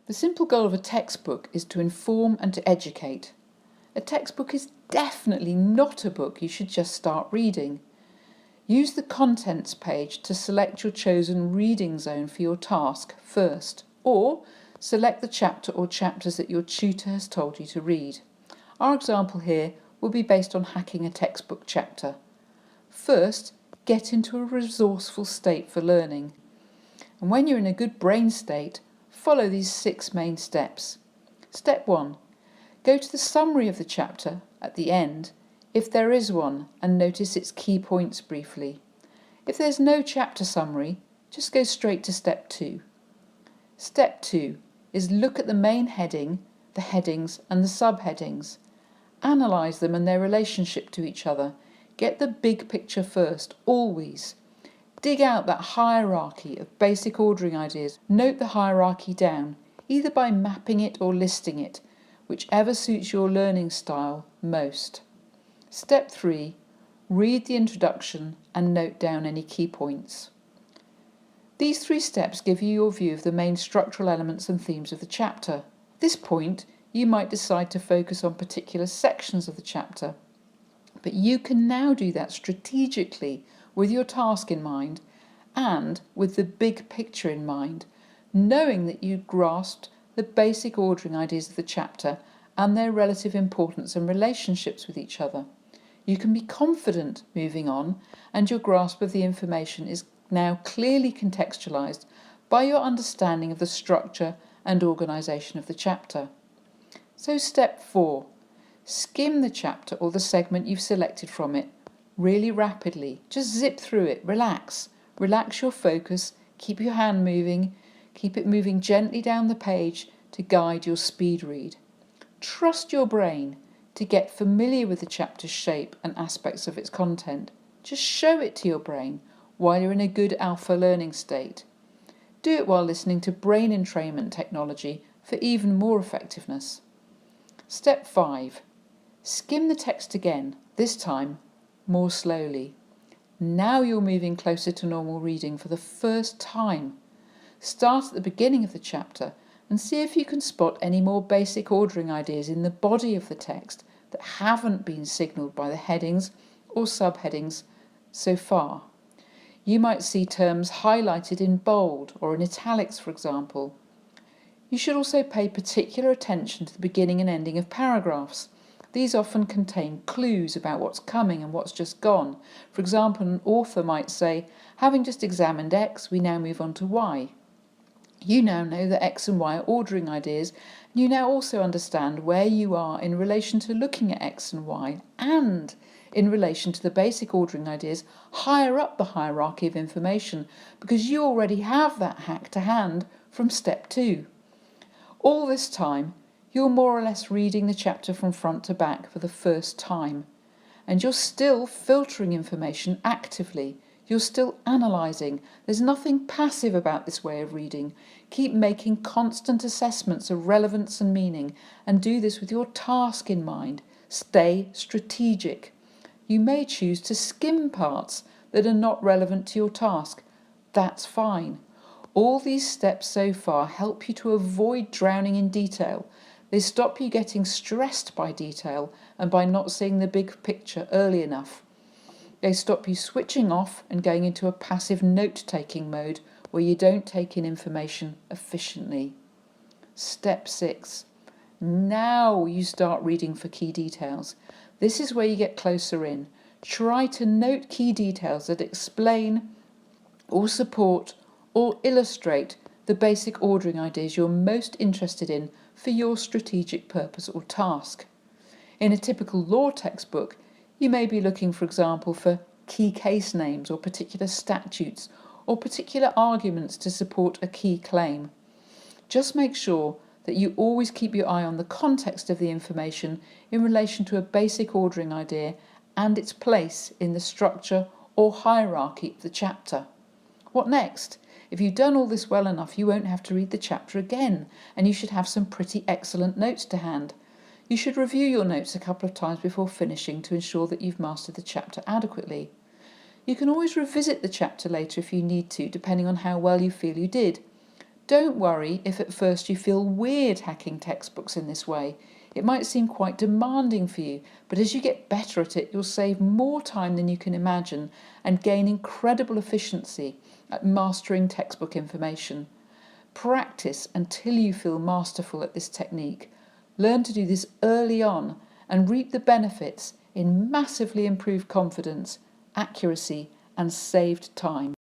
The simple goal of a textbook is to inform and to educate. A textbook is definitely not a book you should just start reading. Use the contents page to select your chosen reading zone for your task first, or select the chapter or chapters that your tutor has told you to read. Our example here will be based on hacking a textbook chapter. First, get into a resourceful state for learning. And when you're in a good brain state, follow these 6 main steps. Step 1. Go to the summary of the chapter at the end, if there is one, and notice its key points briefly. If there's no chapter summary, just go straight to step 2. Step 2 is look at the main heading, the headings and the subheadings. Analyse them and their relationship to each other. Get the big picture first, always. Dig out that hierarchy of basic ordering ideas. Note the hierarchy down, either by mapping it or listing it, whichever suits your learning style most. Step 3. Read the introduction and note down any key points. These 3 steps give you your view of the main structural elements and themes of the chapter. At this point, you might decide to focus on particular sections of the chapter, but you can now do that strategically with your task in mind and with the big picture in mind, knowing that you grasped the basic ordering ideas of the chapter and their relative importance and relationships with each other. You can be confident moving on, and your grasp of the information is now clearly contextualised by your understanding of the structure and organisation of the chapter. So step 4. Skim the chapter or the segment you've selected from it really rapidly. Just zip through it, relax. Relax your focus, keep your hand moving, keep it moving gently down the page to guide your speed read. Trust your brain to get familiar with the chapter's shape and aspects of its content. Just show it to your brain while you're in a good alpha learning state. Do it while listening to brain entrainment technology for even more effectiveness. Step 5. Skim the text again, this time more slowly. Now you're moving closer to normal reading for the first time. Start at the beginning of the chapter and see if you can spot any more basic ordering ideas in the body of the text that haven't been signalled by the headings or subheadings so far. You might see terms highlighted in bold or in italics, for example. You should also pay particular attention to the beginning and ending of paragraphs. These often contain clues about what's coming and what's just gone. For example, an author might say, having just examined X, we now move on to Y. You now know that X and Y are ordering ideas, and you now also understand where you are in relation to looking at X and Y, and in relation to the basic ordering ideas higher up the hierarchy of information, because you already have that hack to hand from step 2. All this time, you're more or less reading the chapter from front to back for the first time, and you're still filtering information actively. You're still analysing. There's nothing passive about this way of reading. Keep making constant assessments of relevance and meaning, and do this with your task in mind. Stay strategic. You may choose to skim parts that are not relevant to your task. That's fine. All these steps so far help you to avoid drowning in detail. They stop you getting stressed by detail and by not seeing the big picture early enough. They stop you switching off and going into a passive note-taking mode where you don't take in information efficiently. Step 6. Now you start reading for key details. This is where you get closer in. Try to note key details that explain or support or illustrate the basic ordering ideas you're most interested in for your strategic purpose or task. In a typical law textbook, you may be looking, for example, for key case names or particular statutes or particular arguments to support a key claim. Just make sure that you always keep your eye on the context of the information in relation to a basic ordering idea and its place in the structure or hierarchy of the chapter. What next? If you've done all this well enough, you won't have to read the chapter again, and you should have some pretty excellent notes to hand. You should review your notes a couple of times before finishing to ensure that you've mastered the chapter adequately. You can always revisit the chapter later if you need to, depending on how well you feel you did. Don't worry if at first you feel weird hacking textbooks in this way. It might seem quite demanding for you, but as you get better at it, you'll save more time than you can imagine and gain incredible efficiency at mastering textbook information. Practice until you feel masterful at this technique. Learn to do this early on and reap the benefits in massively improved confidence, accuracy, and saved time.